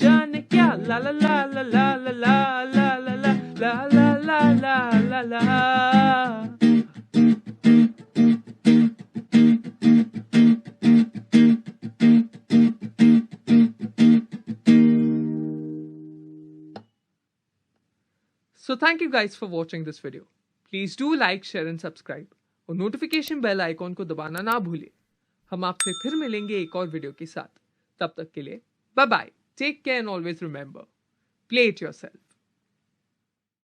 जाने क्या ला ला ला ला ला ला ला ला ला ला ला ला ला ला ला। So thank you guys for watching this video. Please do like, share and subscribe और notification bell icon को दबाना ना भूलिए। हम आपसे फिर मिलेंगे एक और वीडियो के साथ। तब तक के लिए bye bye, take care and always remember, play it yourself.